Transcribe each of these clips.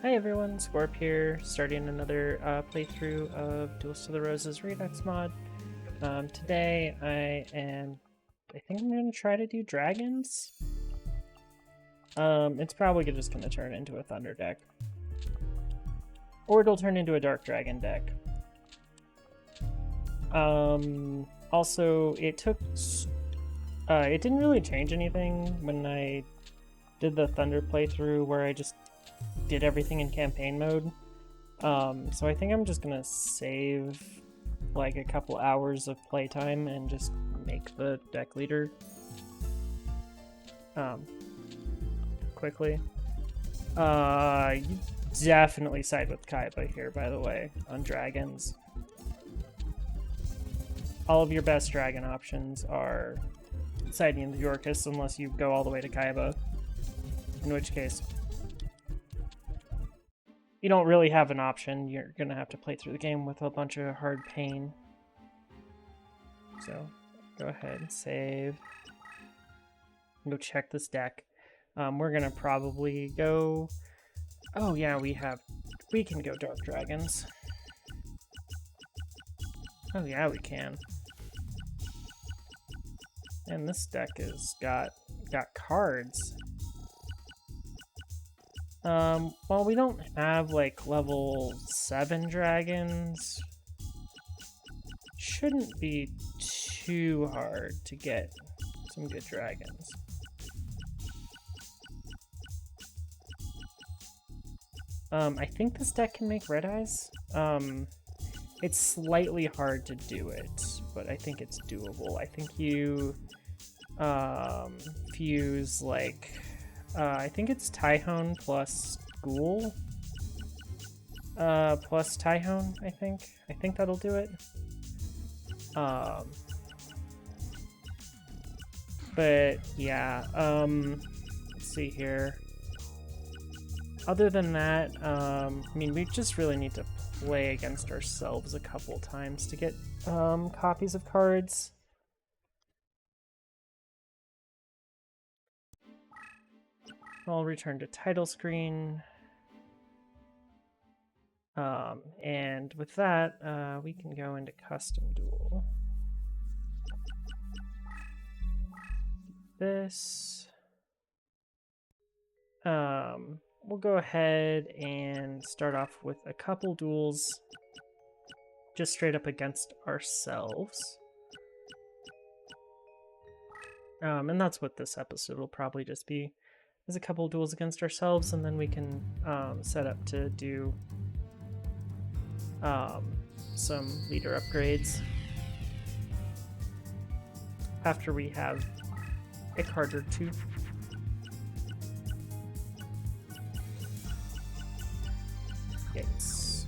Hi everyone, Scorp here, starting another playthrough of Duelist to the Roses Redux mod. Today I think I'm going to try to do dragons. It's probably just going to turn into a thunder deck. Or it'll turn into a dark dragon deck. Also, it didn't really change anything when I did the thunder playthrough where I just did everything in campaign mode. So I think I'm just gonna save like a couple hours of playtime and just make the deck leader quickly. You definitely side with Kaiba here, by the way, on dragons. All of your best dragon options are siding with Yorkus unless you go all the way to Kaiba, in which case you don't really have an option. You're gonna have to play through the game with a bunch of hard pain. So go ahead and save. Go check this deck. We're gonna probably go. Oh yeah, we can go Dark Dragons. Oh yeah, we can. And this deck has got cards. Well, we don't have like level 7 dragons. Shouldn't be too hard to get some good dragons. I think this deck can make red eyes. It's slightly hard to do it, but I think it's doable. I think you fuse like I think it's Tyhone plus Ghoul plus Tyhone, I think that'll do it. But yeah, let's see here. Other than that, I mean, we just really need to play against ourselves a couple times to get copies of cards. I'll return to title screen. And with that, we can go into custom duel. This. We'll go ahead and start off with a couple duels just straight up against ourselves. And that's what this episode will probably just be, is a couple duels against ourselves, and then we can set up to do some leader upgrades after we have a card or two. Yikes.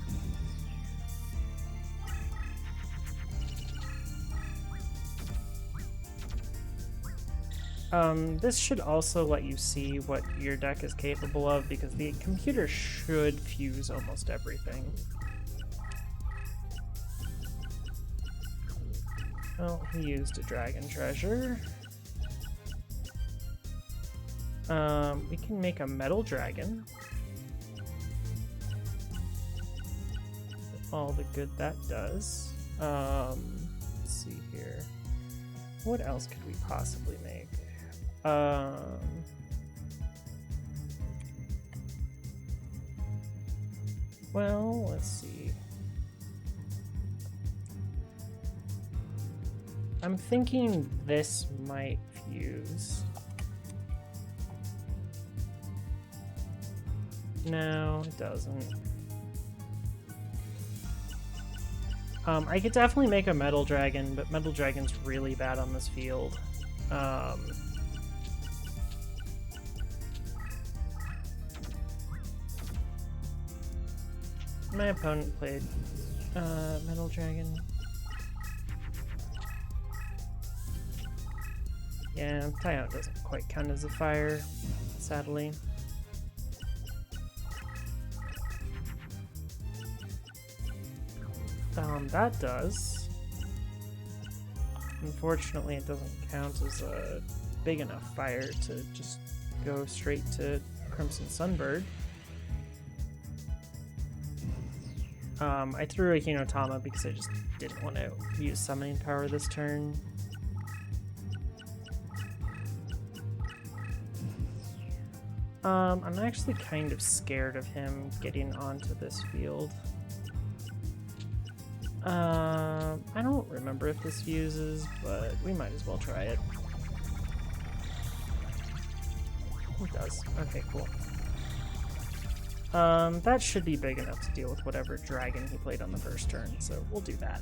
This should also let you see what your deck is capable of, because the computer should fuse almost everything. Well, he used a dragon treasure. We can make a metal dragon. All the good that does. Let's see here. What else could we possibly make? Well, let's see. I'm thinking this might fuse. No, it doesn't. I could definitely make a metal dragon, but metal dragon's really bad on this field. My opponent played metal dragon. Yeah, Tyhone doesn't quite count as a fire, sadly. That does. Unfortunately, it doesn't count as a big enough fire to just go straight to Crimson Sunbird. I threw a Hinotama because I just didn't want to use summoning power this turn. I'm actually kind of scared of him getting onto this field. I don't remember if this fuses, but we might as well try it. It does. Okay, cool. That should be big enough to deal with whatever dragon he played on the first turn, so we'll do that.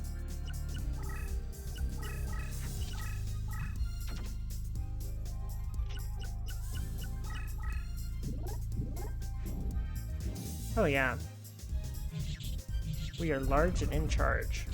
Oh yeah. We are large and in charge.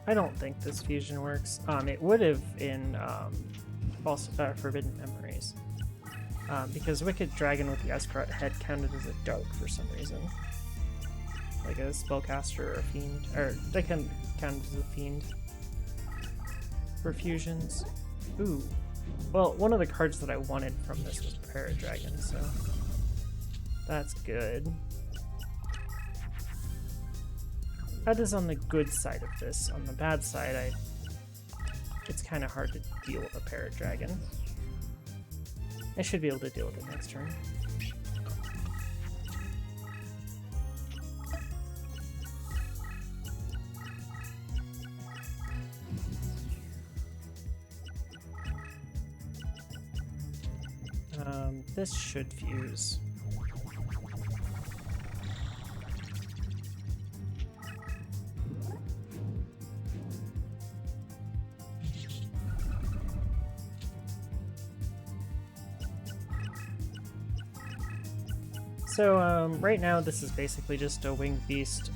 I don't think this fusion works. It would have in Forbidden Memories. Because Wicked Dragon with the Escort head counted as a dark for some reason. Like a spellcaster or a fiend. Or they can count as a fiend. For fusions. Ooh. Well, one of the cards that I wanted from this was Parrot Dragon, so that's good. That is on the good side of this. On the bad side, it's kind of hard to deal with a Parrot Dragon. I should be able to deal with it next turn. This should fuse. So right now this is basically just a Winged Beast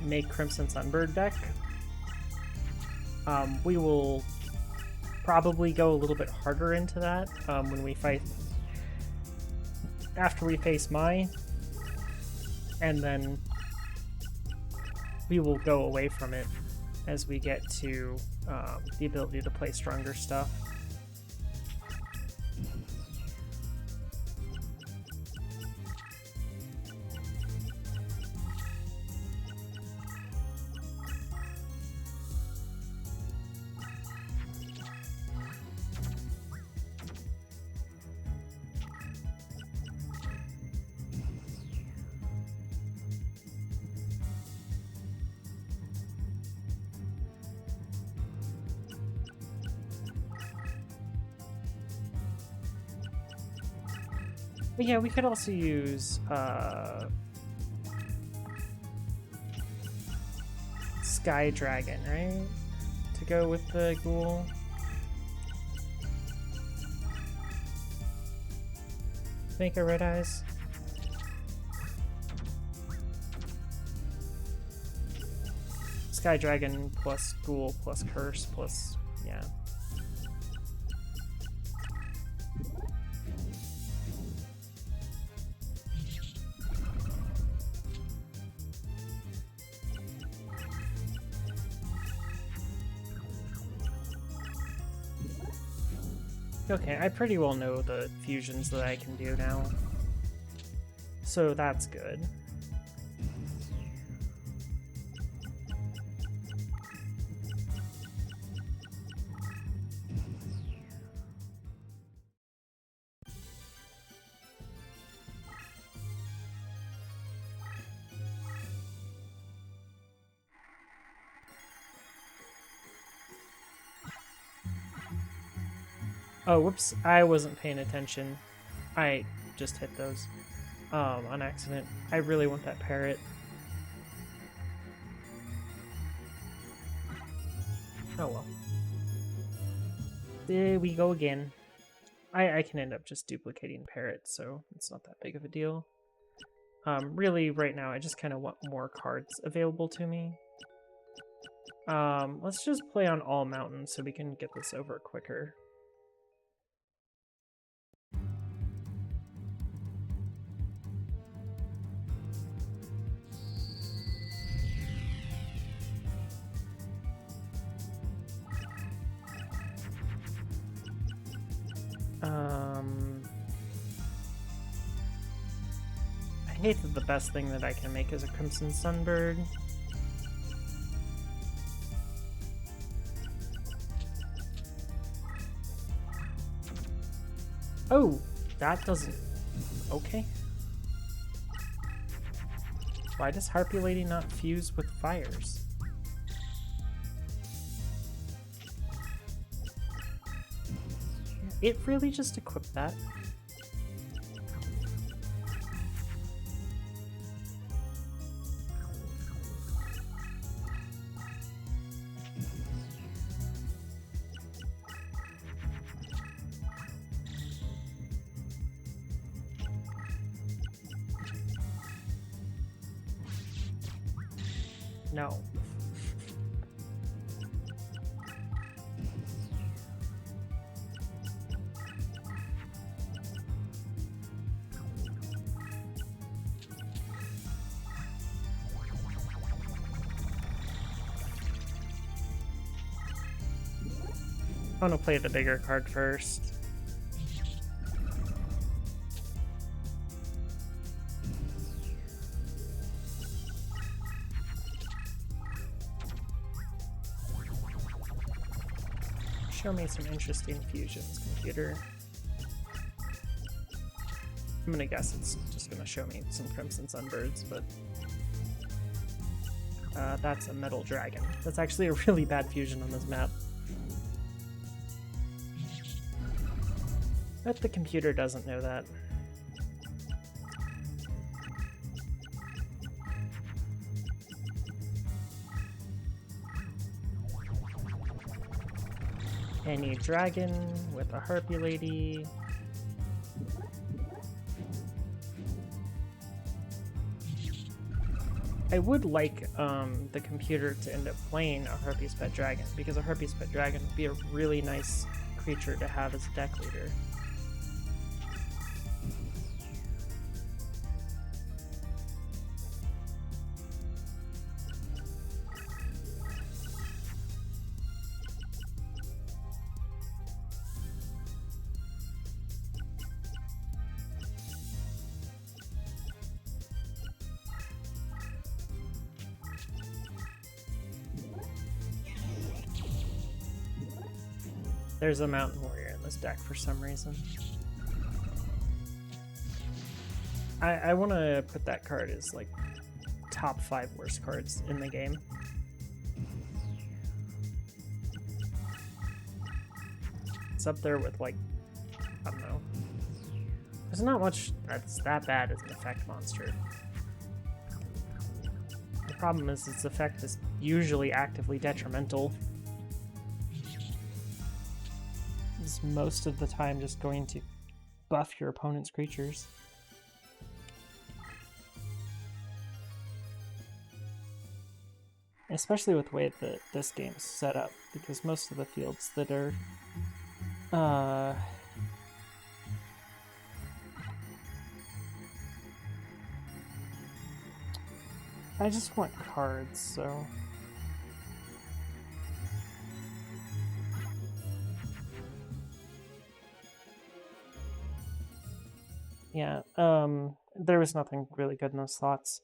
make Crimson Sunbird deck. We will probably go a little bit harder into that when we fight after we face Mai, and then we will go away from it as we get to the ability to play stronger stuff. But yeah, we could also use Sky Dragon, right? To go with the ghoul. Make a Red Eyes. Sky Dragon plus ghoul plus curse plus, yeah. Okay, I pretty well know the fusions that I can do now, so that's good. Oh, whoops, I wasn't paying attention. I just hit those on accident. I really want that parrot. Oh well. There we go again. I can end up just duplicating parrots, so it's not that big of a deal. Really, right now, I just kind of want more cards available to me. Let's just play on all mountains so we can get this over quicker. I hate that the best thing that I can make is a Crimson Sunbird. Oh, that doesn't... Okay. Why does Harpy Lady not fuse with fires? It really just equipped that. No. I want to play the bigger card first. Show me some interesting fusions, computer. I'm gonna guess it's just gonna show me some Crimson Sunbirds, but that's a Metal Dragon. That's actually a really bad fusion on this map. But the computer doesn't know that. Any dragon with a Harpy Lady. I would like the computer to end up playing a Harpy's Pet Dragon, because a Harpy's Pet Dragon would be a really nice creature to have as a deck leader. There's a Mountain Warrior in this deck for some reason. I want to put that card as like top 5 worst cards in the game. It's up there with like, I don't know. There's not much that's that bad as an effect monster. The problem is its effect is usually actively detrimental. It's most of the time just going to buff your opponent's creatures. Especially with the way that this game is set up, because most of the fields that are I just want cards, so yeah, there was nothing really good in those slots.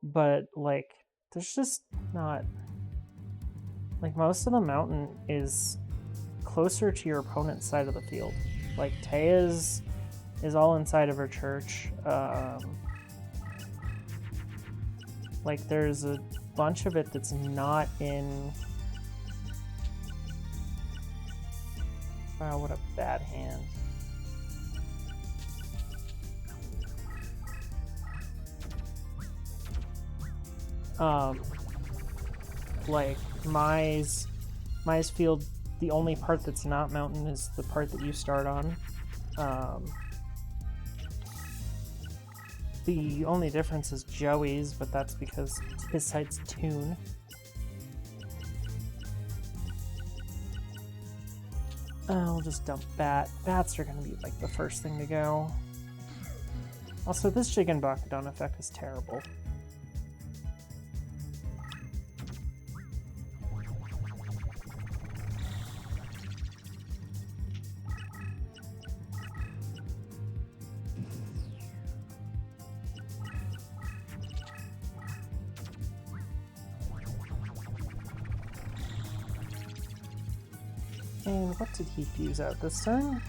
But, like, there's just not... Like, most of the mountain is closer to your opponent's side of the field. Like, Taya's is all inside of her church. Like, there's a bunch of it that's not in... Wow, what a bad hand. Like Mai's field, the only part that's not mountain is the part that you start on. The only difference is Joey's, but that's because his site's Toon. I'll just dump Bat. Bats are gonna be like the first thing to go. Also, this Jigenbakudan effect is terrible. And what did he fuse out this time?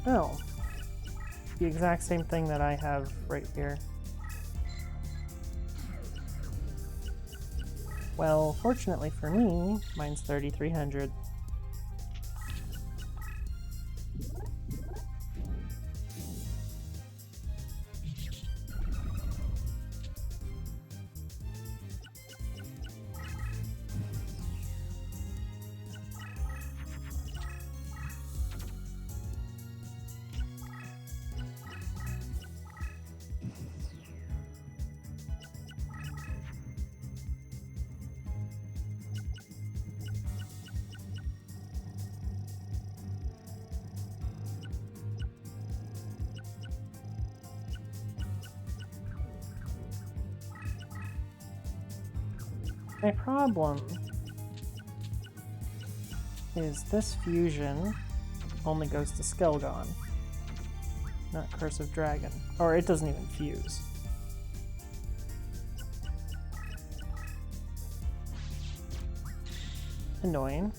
Oh, the exact same thing that I have right here. Well, fortunately for me, mine's 3300. My problem is this fusion only goes to Skelgon, not Curse of Dragon. Or it doesn't even fuse. Annoying.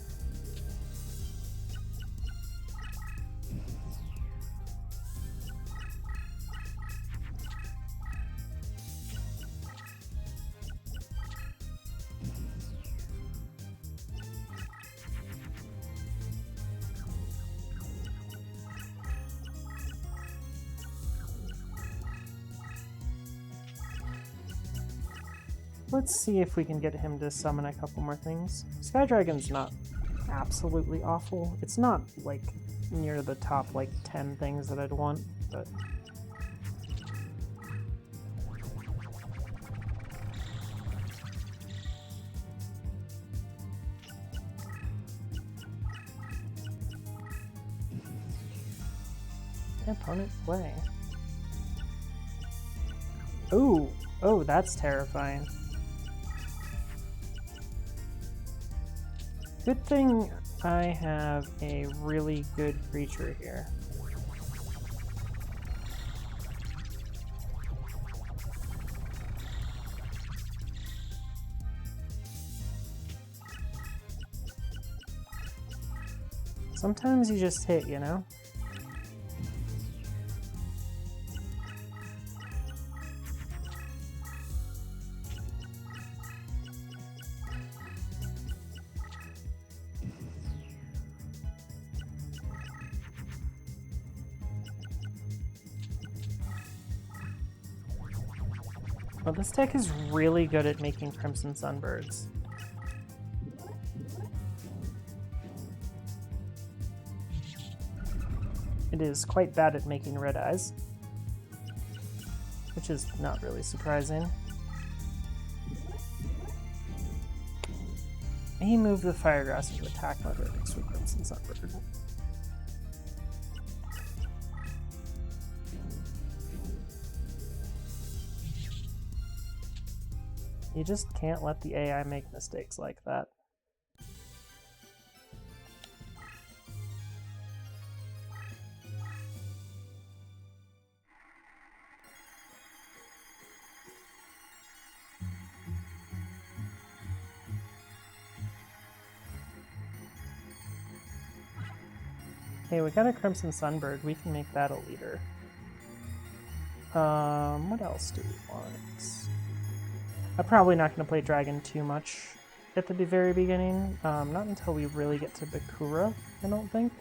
Let's see if we can get him to summon a couple more things. Sky Dragon's not absolutely awful. It's not, like, near the top, like, 10 things that I'd want, but... Opponent play. Ooh! Oh, that's terrifying. Good thing I have a really good creature here. Sometimes you just hit, you know? Well, this deck is really good at making Crimson Sunbirds. It is quite bad at making Red Eyes, which is not really surprising. He moved the Firegrass into attack mode Redux with Crimson Sunbird. You just can't let the AI make mistakes like that. Okay, we got a Crimson Sunbird. We can make that a leader. What else do we want? I'm probably not going to play Dragon too much at the very beginning. Not until we really get to Bakura, I don't think.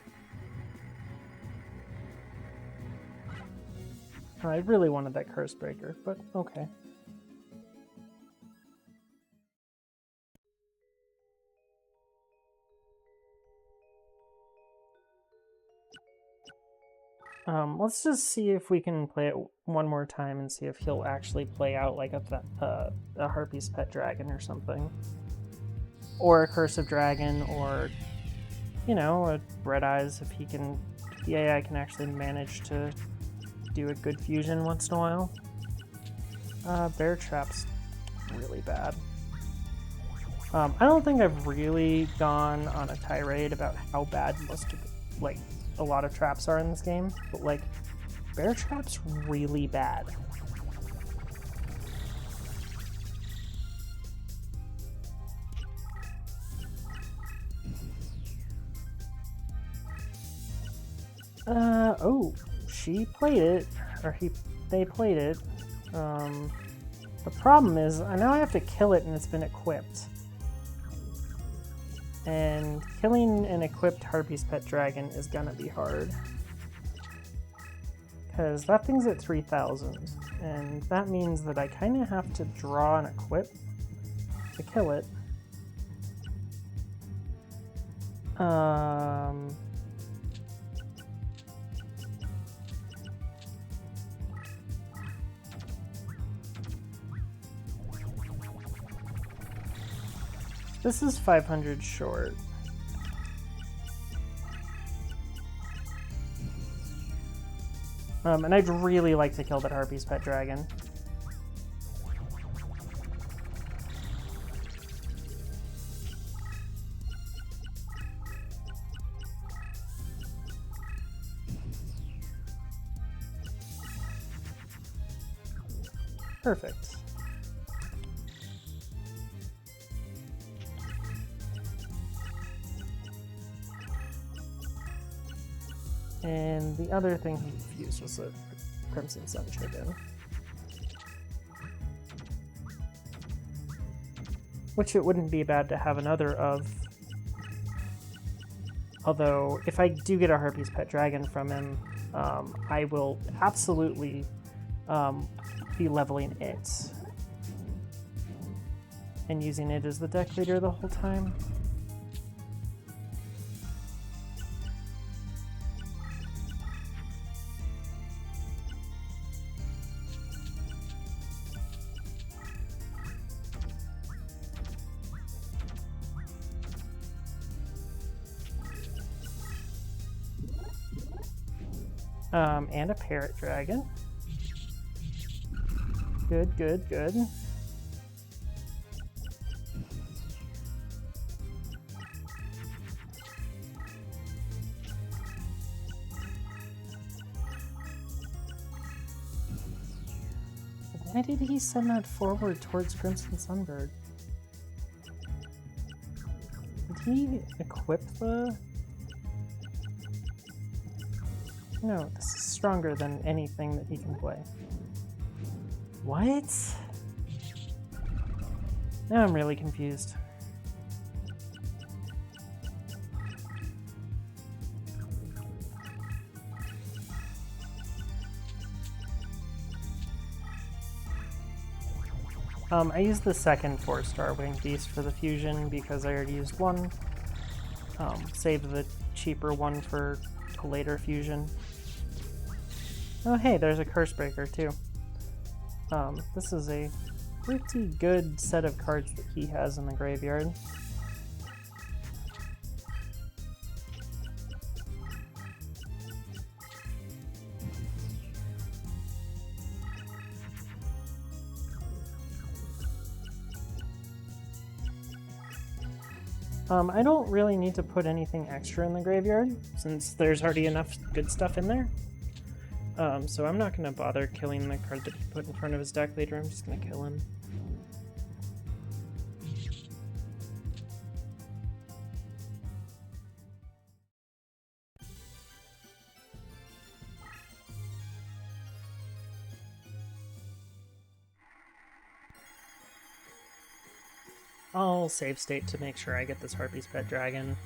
I really wanted that Curse Breaker, but okay. Let's just see if we can play it one more time and see if he'll actually play out like a Harpy's Pet Dragon or something. Or a Curse of Dragon, or, you know, a Red Eyes if the AI can actually manage to do a good fusion once in a while. Bear Trap's really bad. I don't think I've really gone on a tirade about how bad a lot of traps are in this game, but like, Bear Trap's really bad. Oh, she played it, or they played it. The problem is, now I have to kill it and it's been equipped. And killing an equipped Harpy's Pet Dragon is gonna be hard. Because that thing's at 3,000, and that means that I kind of have to draw and equip to kill it. This is 500 short. And I'd really like to kill that Harpy's Pet Dragon. Perfect. And the other thing he fused was a Crimson Sun Chicken. Which it wouldn't be bad to have another of. Although, if I do get a Harpy's Pet Dragon from him, I will absolutely be leveling it. And using it as the deck leader the whole time. And a Parrot Dragon. Good, good, good. Why did he send that forward towards Crimson Sunbird? Did he equip the... No, this is stronger than anything that he can play. What? Now I'm really confused. I used the second 4-star Winged Beast for the fusion because I already used one. Saved the cheaper one for a later fusion. Oh hey, there's a Curse Breaker too. This is a pretty good set of cards that he has in the graveyard. I don't really need to put anything extra in the graveyard, since there's already enough good stuff in there. So I'm not going to bother killing the card that he put in front of his deck leader, I'm just going to kill him. I'll save state to make sure I get this Harpy's Pet Dragon.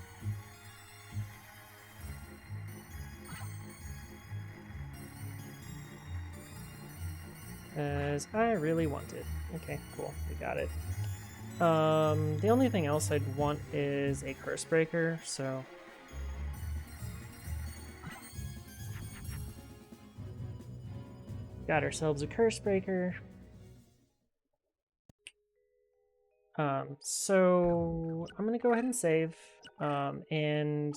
As I really want it. Okay, cool, we got it. The only thing else I'd want is a Curse Breaker, so... Got ourselves a Curse Breaker. So I'm gonna go ahead and save. And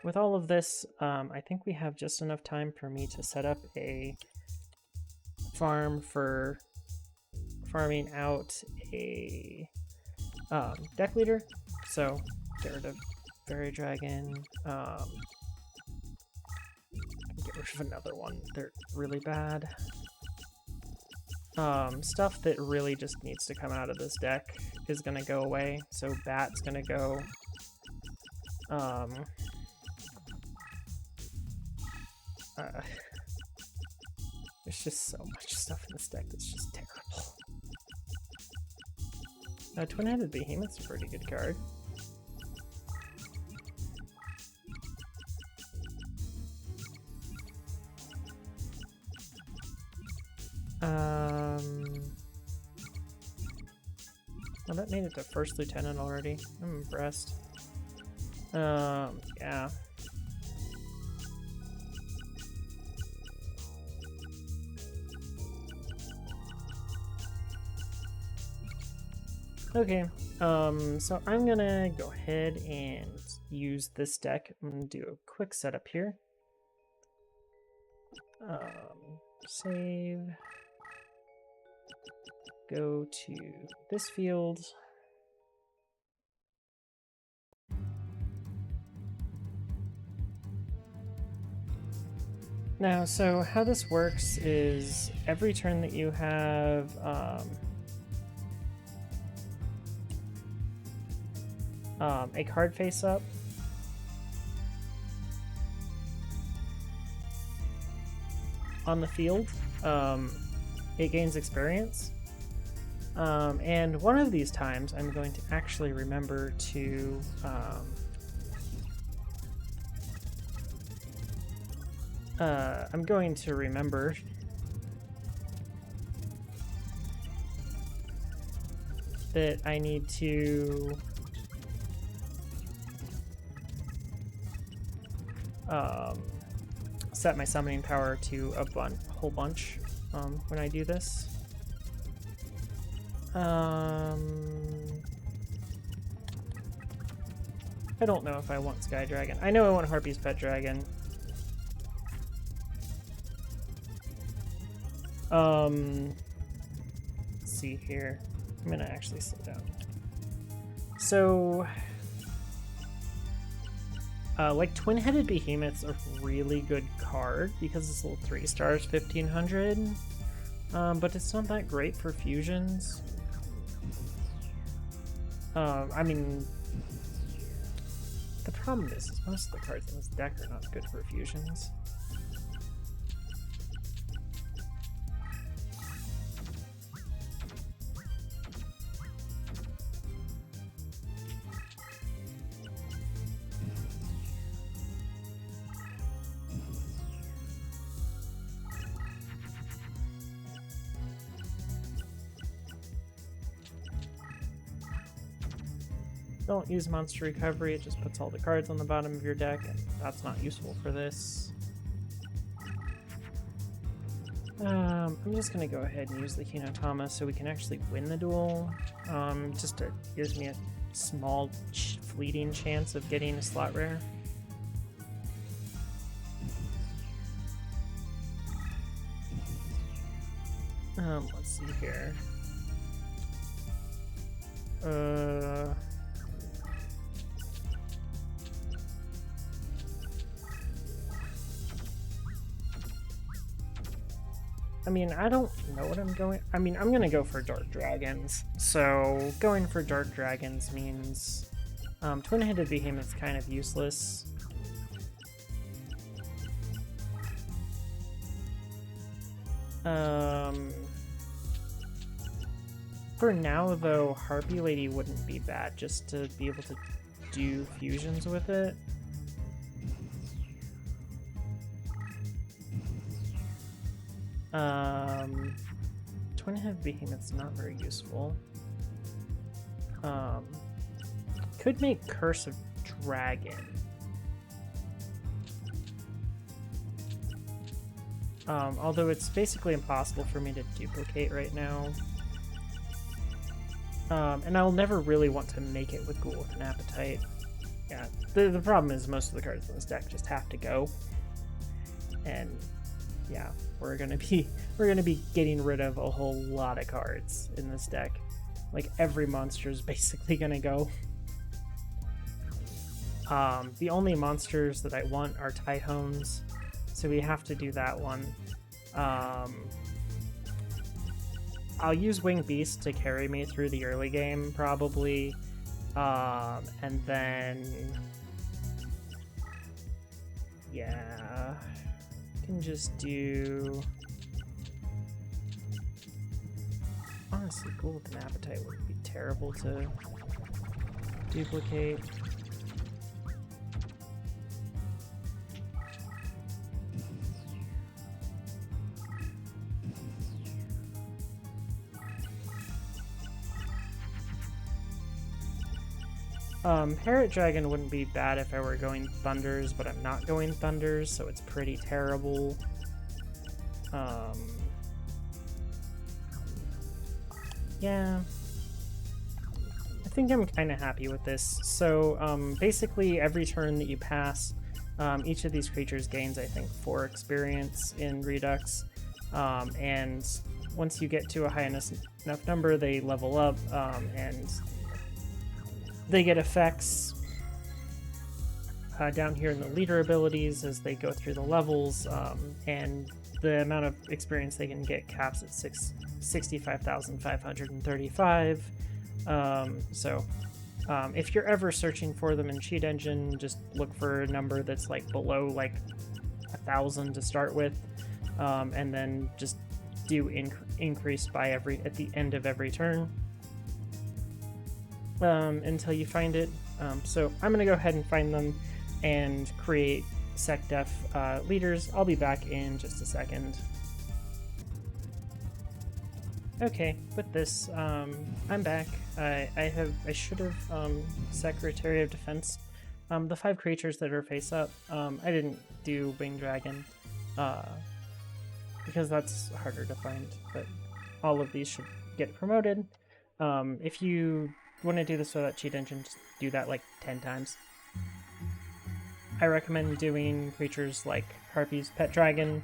with all of this, I think we have just enough time for me to set up a farm for farming out a deck leader. So get rid of Fairy Dragon. Get rid of another one. They're really bad. Stuff that really just needs to come out of this deck is gonna go away. So Bat's gonna go. There's just so much stuff in this deck that's just terrible. Twin-Headed Behemoth's a pretty good card. Well, that made it to First Lieutenant already. I'm impressed. Yeah. Okay, so I'm gonna go ahead and use this deck. I'm gonna do a quick setup here. Save. Go to this field. Now, so how this works is every turn that you have a card face up, on the field, it gains experience. And one of these times I'm going to actually remember to I'm going to remember that I need to set my summoning power to a whole bunch when I do this. I don't know if I want Sky Dragon. I know I want Harpy's Pet Dragon. Let's see here. I'm gonna actually slow down. So, like Twin-Headed Behemoth's a really good card because it's little 3 stars, 1500. But it's not that great for fusions. I mean, the problem is most of the cards in this deck are not good for fusions. Don't use Monster Recovery, it just puts all the cards on the bottom of your deck, and that's not useful for this. I'm just going to go ahead and use the Hinotama so we can actually win the duel. Just gives me a small fleeting chance of getting a slot rare. Let's see here. I mean, I don't know what I'm going... I mean, I'm gonna go for Dark Dragons. So, going for Dark Dragons means... Twin-Headed Behemoth's kind of useless. For now, though, Harpy Lady wouldn't be bad, just to be able to do fusions with it. Twin-Headed Behemoth's not very useful. Could make Curse of Dragon. Although it's basically impossible for me to duplicate right now. And I'll never really want to make it with Ghoul with an Appetite. Yeah, the problem is most of the cards in this deck just have to go. And yeah, we're gonna be getting rid of a whole lot of cards in this deck. Like every monster is basically gonna go. The only monsters that I want are Tyhones, so we have to do that one. I'll use Winged Beast to carry me through the early game, probably. And then... yeah... I can just do... honestly, Ghoul with an Appetite would be terrible to duplicate. Parrot Dragon wouldn't be bad if I were going Thunders, but I'm not going Thunders, so it's pretty terrible. Yeah. I think I'm kind of happy with this. So, basically, every turn that you pass, each of these creatures gains, I think, 4 experience in Redux. And once you get to a high enough number, they level up, and they get effects down here in the leader abilities as they go through the levels, and the amount of experience they can get caps at 65,535. So if you're ever searching for them in Cheat Engine, just look for a number that's like below like 1,000 to start with, and then just do increase by at the end of every turn. Until you find it. So I'm going to go ahead and find them and create SecDef leaders. I'll be back in just a second. Okay, with this, I'm back. I should have Secretary of Defense. The 5 creatures that are face up. I didn't do Winged Dragon because that's harder to find, but all of these should get promoted. If you want to do this without Cheat Engine, just do that like 10 times. I recommend doing creatures like Harpy's Pet Dragon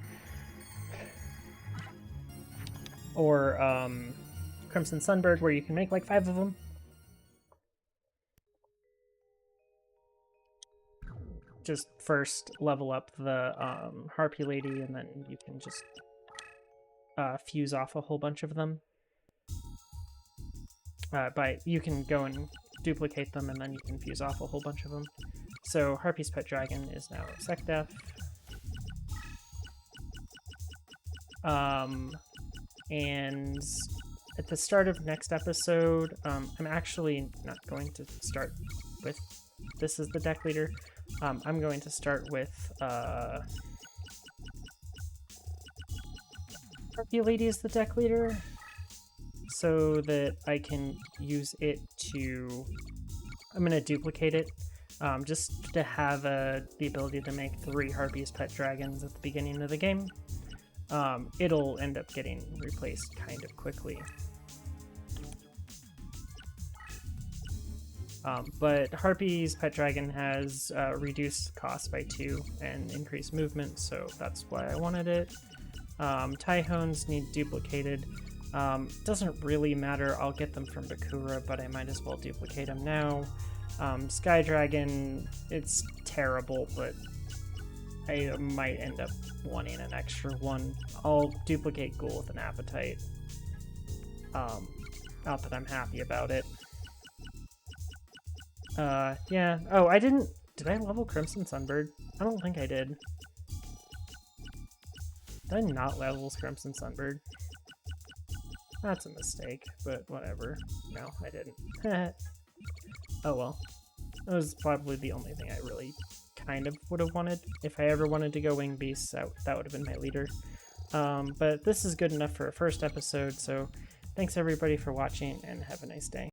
or Crimson Sunbird, where you can make like 5 of them. Just first level up the Harpy Lady, and then you can just fuse off a whole bunch of them. You can go and duplicate them, and then you can fuse off a whole bunch of them. So Harpy's Pet Dragon is now SecDef. And at the start of next episode, I'm actually not going to start with this as the deck leader. I'm going to start with Harpy Lady as the deck leader, so that I can use it to... I'm going to duplicate it, just to have the ability to make 3 Harpy's Pet Dragons at the beginning of the game. It'll end up getting replaced kind of quickly. But Harpy's Pet Dragon has reduced cost by 2 and increased movement, so that's why I wanted it. Tyhones need duplicated. Doesn't really matter, I'll get them from Bakura, but I might as well duplicate them now. Sky Dragon, it's terrible, but I might end up wanting an extra one. I'll duplicate Ghoul with an Appetite. Not that I'm happy about it. Yeah. Oh, did I level Crimson Sunbird? I don't think I did. Did I not level Crimson Sunbird? That's a mistake, but whatever. No, I didn't. Oh well. That was probably the only thing I really kind of would have wanted. If I ever wanted to go Winged Beast, that would have been my leader. But this is good enough for a first episode, so thanks everybody for watching, and have a nice day.